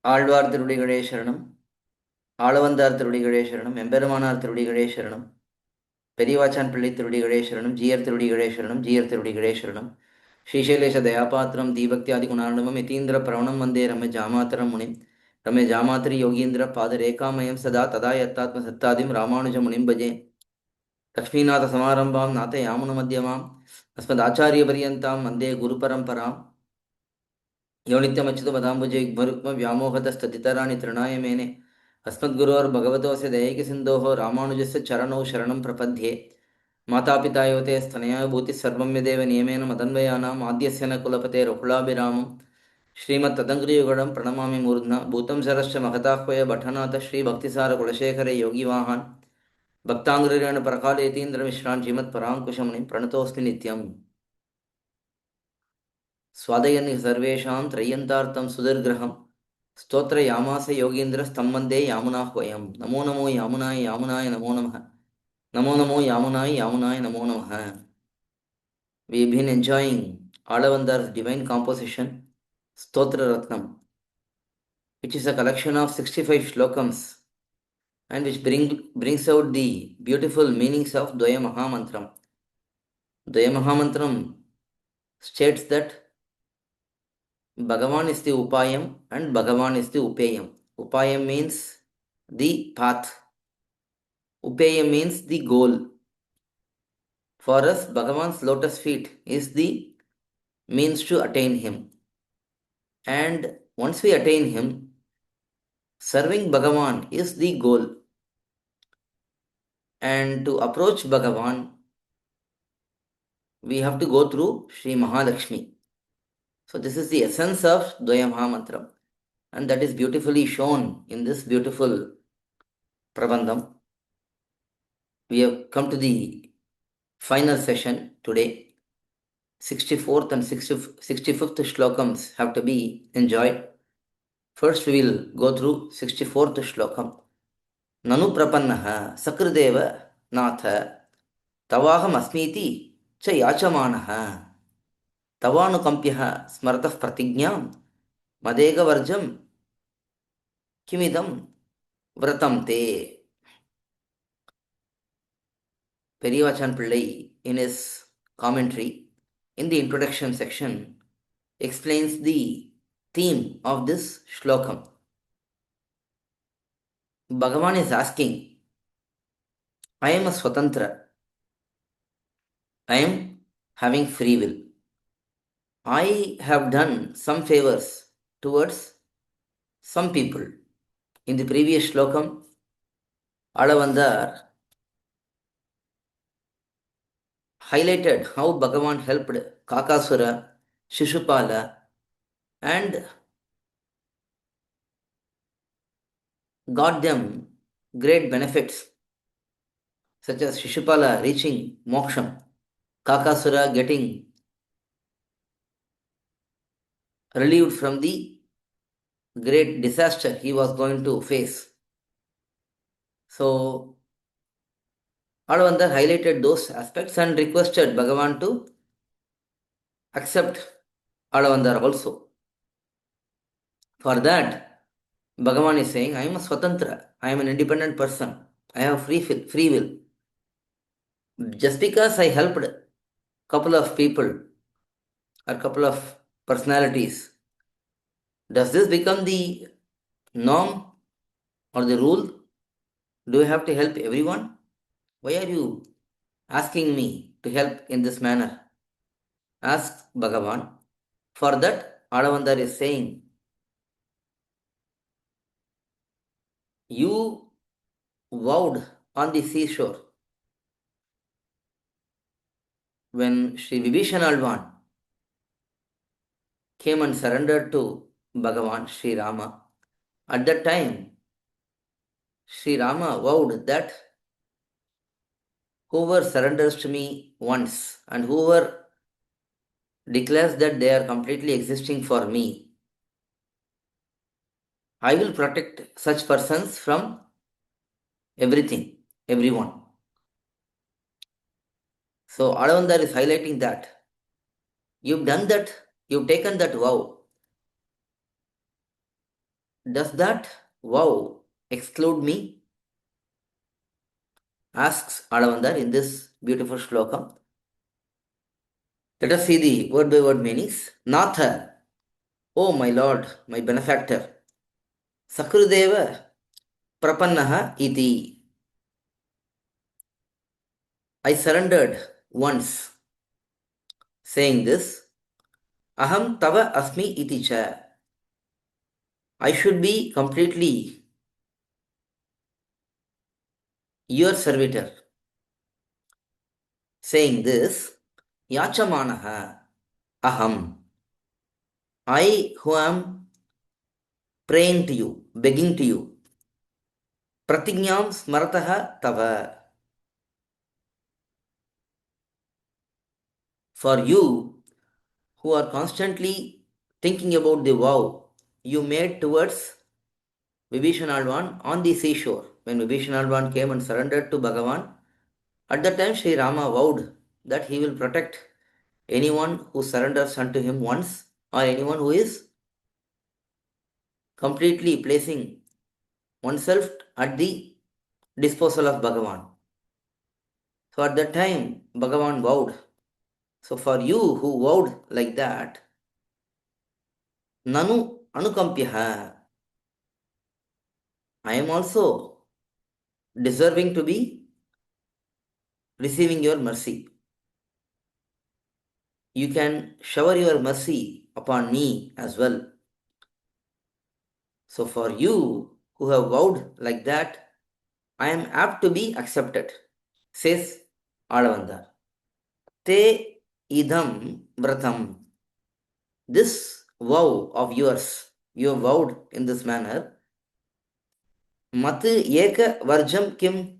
ஆழ்வார் திருடிகளே சரணம், ஆளவந்தார் திருடிகளே சரணம், எம்பெருமானார் திருடிகளே சரணம், பெரியவாச்சான் பிள்ளை திருடிகளே சரணம், ஜீயர் திருடிகளே சரணம், ஜீயர் திருடிகளே சரணம். ஸ்ரீசைலேஷ தயாபாத்திரம் தீபக்தியாதி குணார்ணவம் யதீந்திர பிரவணம் வந்தே ரமே ஜாமாத்தரம் முனிம் ரமே ஜாமாத்திரி யோகீந்திர பாத ரேகாமயம் சதா ததா யத்தாத்ம சத்தாதிம் ராமானுஜ முனிம் பஜே. லக்ஷ்மீநாத சமாரம்பாம் நாத யாமுன மத்தியமாம் அஸ்மதாச்சாரிய பரியந்தாம் வந்தே குரு பரம்பராம். यो नित्यमच्युतपदाम्बुजयुग्मरुक्म व्यामोहतस्ततितराणि तृणाय मेने अस्मद्गुरोर्भगवतोऽस्य दयैकसिन्धोः रामानुजस्य चरणौ शरणं प्रपद्ये. मातापिता यो ते स्तनया भूतिः सर्वं यदेव नियमेन मदन्वयानाम् आद्यस्य न कुलपतेरुकुलाभिरामं श्रीमत्तदङ्घ्रियुगळं प्रणमामि मूर्ध्ना भूतं सरश्च महताह्वय भट्टनाथ श्रीभक्तिसारकुलशेखरे योगिवाहान् भक्ताङ्घ्रिरेण परकालेतीन्द्रमिश्रान् श्रीमत्पराङ्कुशमुनिं प्रणतोऽस्मि नित्यम्. स्वादयन् सर्वेषां त्रय्यन्तार्थं सुदुर्ग्रहं स्तोत्रयामास योगीन्द्रस्तं वन्दे यामुनाह्वयं. नमो नमो यामुनाय यामुनाय नमो नमः. Namo Namo यामुनाय यामुनाय namo namaha. We've been enjoying Alavandar's divine composition, Stotra Rathnam, which is a collection of 65 shlokams and which brings out the beautiful meanings of Dvaya Mahamantram. Dvaya Mahamantram states that Bhagavan is the Upayam and Bhagavan is the Upayam. Upayam means the path. Upayam means the goal. For us, Bhagavan's lotus feet is the means to attain him. And once we attain him, serving Bhagavan is the goal. And to approach Bhagavan, we have to go through Sri Mahalakshmi. So this is the essence of Dvaya Mahamantram. And that is beautifully shown in this beautiful Prabandham. We have come to the final session today. 64th and 65th shlokams have to be enjoyed. First we will go through 64th shlokam. Nanu prapannaha sakrudeva natha tavaham asmiti cha yachamanaha tavanukampyaha smartah pratignyam madega varjam kimidam vratam te. Periyavachan Pillai, in his commentary, in the introduction section, explains the theme of this shlokam. Bhagavan is asking, I am a swatantra. I am having free will. I have done some favors towards some people. In the previous shlokam, Alavandar highlighted how Bhagavan helped Kakasura, Shishupala, and got them great benefits, such as Shishupala reaching moksham, Kakasura getting relieved from the great disaster he was going to face. So, Alavandar highlighted those aspects and requested Bhagavan to accept Alavandar also. For that, Bhagavan is saying, I am a Swatantra, I am an independent person, I have free will. Just because I helped a couple of people or couple of personalities, does this become the norm or the rule? Do I have to help everyone? Why are you asking me to help in this manner? Asks Bhagavan. For that, Alavandar is saying, you vowed on the seashore when Sri Vibhishan Alvan came and surrendered to Bhagavan, Sri Rama. At that time, Sri Rama vowed that whoever surrenders to me once and whoever declares that they are completely existing for me, I will protect such persons from everything, everyone. So Alavandar is highlighting that. You've done that, you've taken that vow. Does that wow exclude me? Asks Alavandar in this beautiful shlokam. Let us see the word by word meanings. Natha, O my Lord, my benefactor. Sakrudeva prapannaha iti. I surrendered once. Saying this, aham tava asmi iti cha. I should be completely your servitor. Saying this, yachamanaha aham. I who am praying to you, begging to you. Pratigyam smarataha tava. For you who are constantly thinking about the vow you made towards Vibhishanadvan on the seashore. When Vibhishanadvan came and surrendered to Bhagavan, at that time Sri Rama vowed that he will protect anyone who surrenders unto him once or anyone who is completely placing oneself at the disposal of Bhagavan. So at that time, Bhagavan vowed. So for you who vowed like that, Nanu Anukampyaha, I am also deserving to be receiving your mercy. You can shower your mercy upon me as well. So for you who have vowed like that, I am apt to be accepted, says Alavandar. Te idam vratam. This vow of yours, you have vowed in this manner. Mat eka varjam kim.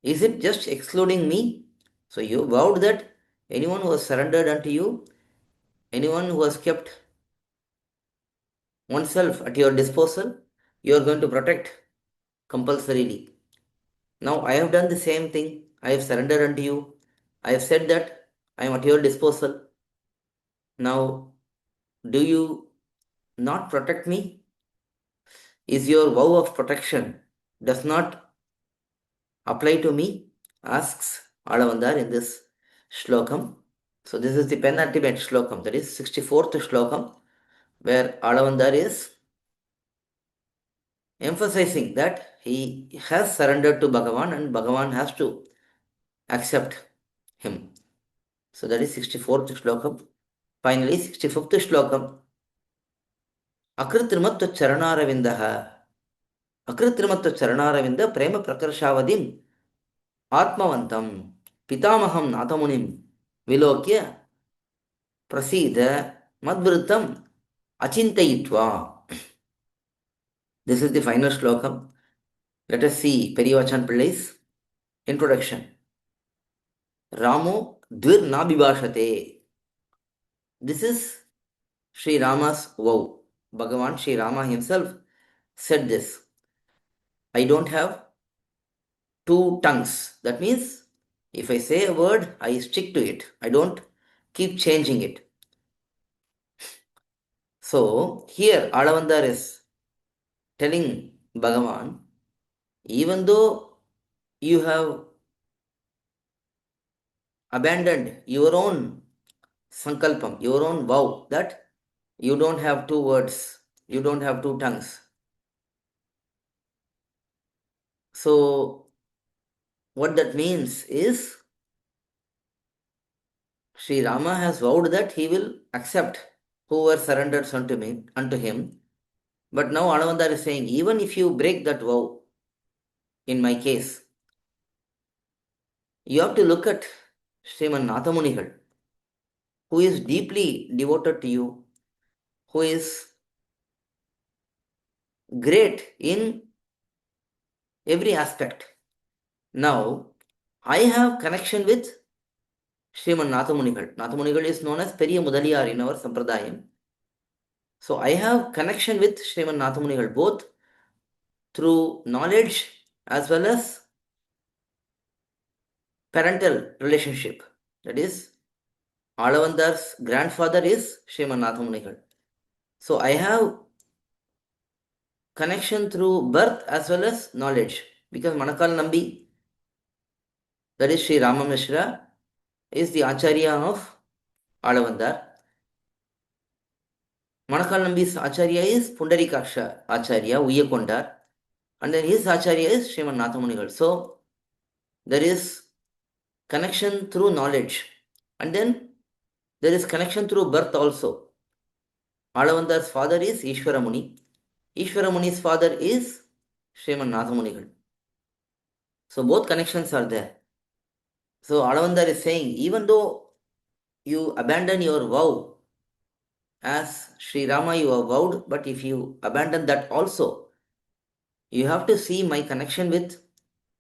Is it just excluding me? So you vowed that anyone who has surrendered unto you, anyone who has kept oneself at your disposal, you are going to protect compulsorily. Now I have done the same thing. I have surrendered unto you. I have said that I am at your disposal. Now, do you not protect me? Is your vow of protection does not apply to me? Asks Alavandar in this shlokam. So this is the penultimate shlokam, that is 64th shlokam, where Alavandar is emphasizing that he has surrendered to Bhagavan and Bhagavan has to accept him. So that is 64th shlokam. Finally, 65th shlokam. Akritrimatva charanaaravindaha. Akritrimatva charanaaravinda prema prakarshavadin atmavantam pitamaham nathamunim vilokya prasida madvritam achintayitva. This is the final shlokam. Let us see Periyavachan Pillai's introduction. Ramo dvir nabhibhashate. This is Sri Rama's vow. Bhagavan Sri Rama himself said this. I don't have two tongues. That means if I say a word, I stick to it. I don't keep changing it. So here Alavandar is telling Bhagavan, even though you have abandoned your own sankalpam, your own vow, that you don't have two words, you don't have two tongues. So what that means is Sri Rama has vowed that he will accept whoever surrenders unto him. But now Alavandar is saying, even if you break that vow, in my case, you have to look at Sriman Nathamunigal, who is deeply devoted to you, who is great in every aspect. Now, I have connection with Sriman Nathamunigal. Nathamunigal is known as Periya Mudaliyar in our Sampradayam. So I have connection with Sriman Nathamunigal both through knowledge as well as parental relationship. That is, Alavandar's grandfather is Sriman Nathamunigal. So I have connection through birth as well as knowledge. Because Manakal Nambi, that is Sri Rama Mishra, is the Acharya of Alavandar. Manakal Nambi's Acharya is Pundarikaksha Acharya, Uyakondar. And then his Acharya is Sriman Nathamunigal. So there is connection through knowledge. And then there is connection through birth also. Alavandar's father is Ishvara Muni. Ishvara Muni's father is Sriman Nathamunigal. So both connections are there. So Alavandar is saying, even though you abandon your vow, as Sri Rama you have vowed, but if you abandon that also, you have to see my connection with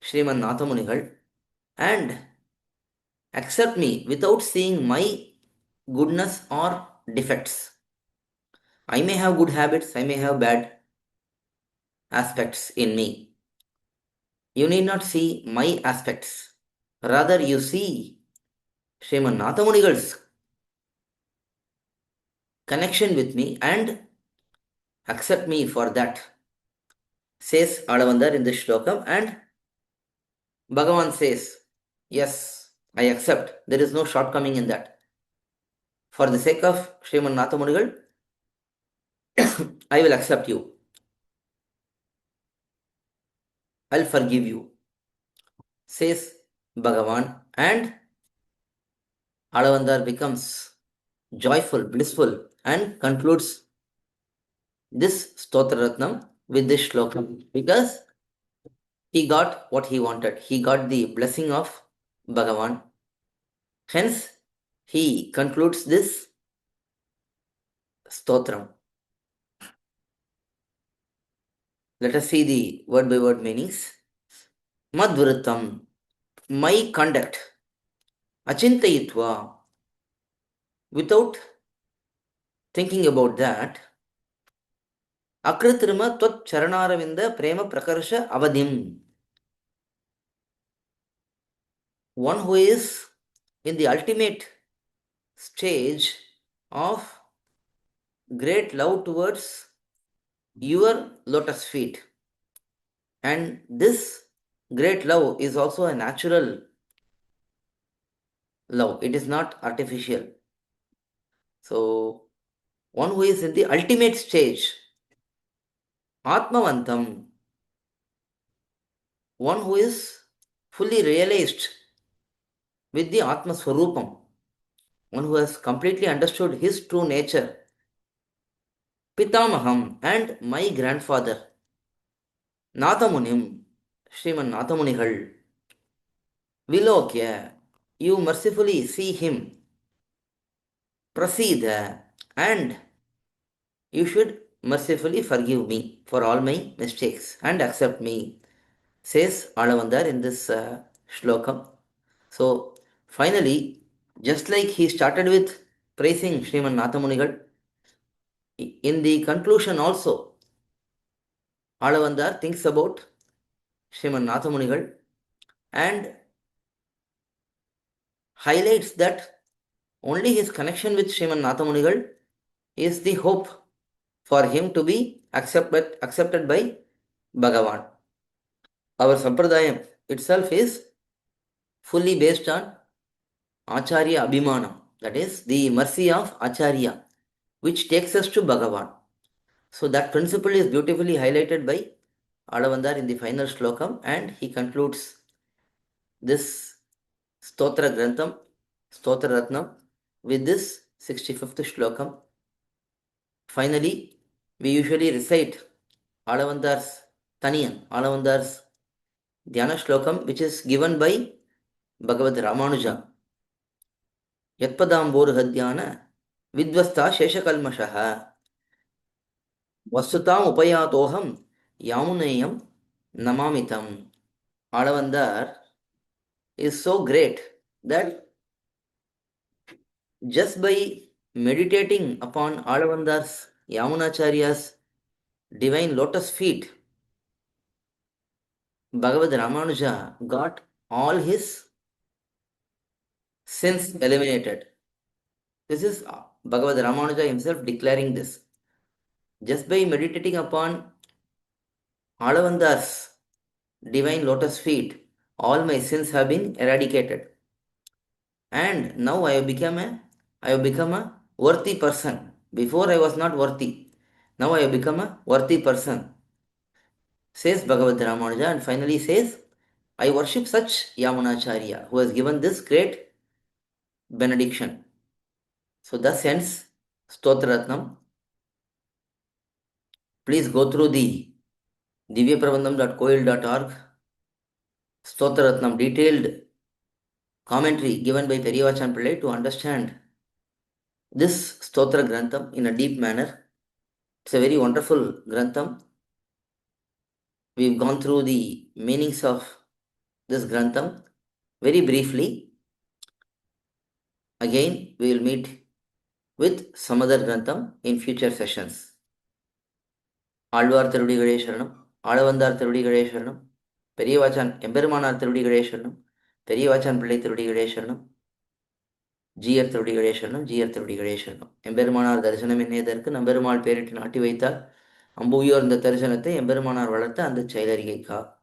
Sriman Nathamunigal and accept me without seeing my goodness or defects. I may have good habits, I may have bad aspects in me. You need not see my aspects. Rather, you see Sriman Nathamunigal's connection with me and accept me for that, says Alavandar in this shlokam. And Bhagavan says, yes, I accept. There is no shortcoming in that. For the sake of Sriman Nathamunigal, I will accept you. I'll forgive you, says Bhagavan. And Alavandar becomes joyful, blissful, and concludes this Stotra Ratnam with this shlokam because he got what he wanted. He got the blessing of Bhagavan. Hence, he concludes this stotram. Let us see the word by word meanings. Madvritam, my conduct, achintayitva, without thinking about that, akritrima tvat charanaravinda prema prakarsha avadim. One who is in the ultimate stage of great love towards your lotus feet. And this great love is also a natural love, it is not artificial. So, one who is in the ultimate stage, Atmavantam, one who is fully realized with the Atma Swarupam, one who has completely understood his true nature, Pitamaham, and my grandfather, Nathamunim, Sriman Nathamunigal, Vilokya, you mercifully see him, Prasidha, and you should mercifully forgive me for all my mistakes and accept me, says Alavandar in this shlokam. So, finally, just like he started with praising Sriman Nathamunigal, in the conclusion also, Alavandar thinks about Sriman Nathamunigal and highlights that only his connection with Sriman Nathamunigal is the hope for him to be accepted by Bhagavan. Our Sampradayam itself is fully based on Acharya Abhimanam, that is the mercy of Acharya, which takes us to Bhagavan. So that principle is beautifully highlighted by Alavandar in the final shlokam, and he concludes this Stotra Grantham, Stotra Ratnam, with this 65th shlokam. Finally, we usually recite Alavandar's Taniyan, Alavandar's Dhyana shlokam, which is given by Bhagavad Ramanuja. Yatpadamborhadhyana Vidvasta Sheshakalmashaha Vastutam Upayatoham Yamunayam Namamitam. Alavandar is so great that just by meditating upon Alavandar's Yamunacharya's divine lotus feet, Bhagavad Ramanuja got all his sins eliminated. This is Bhagavad Ramanuja himself declaring this. Just by meditating upon Alavandar's divine lotus feet, all my sins have been eradicated. And now I have become a worthy person. Before I was not worthy. Now I have become a worthy person, says Bhagavad Ramanuja, and finally says, I worship such Yamunacharya who has given this great benediction. So thus ends Stotratnam. Please go through the divyaprabandham.coil.org Stotratnam detailed commentary given by Periyavachan Pillai to understand this Stotra Grantham in a deep manner. It's a very wonderful Grantham. We've gone through the meanings of this Grantham very briefly. Again, we will meet with some other Grantham in future sessions. Alvar Tirudikale Sharanam, Alavandar Tirudikale Sharanam, Periyavachan Emberumanar Tirudikale Sharanam, Periyavachan Pillai Tirudikale Sharanam, ஜீயர் திருடிகளே சரணம், ஜீயர் திருடிகளே சரணம். எம்பெருமானார் தரிசனம் என்னதற்கு நம்பெருமாள் பேரிட்டு நாட்டி வைத்தால் அம்புயோர் இந்த தரிசனத்தை எம்பெருமானார் வளர்த்த அந்த செயலறிகைக்கா.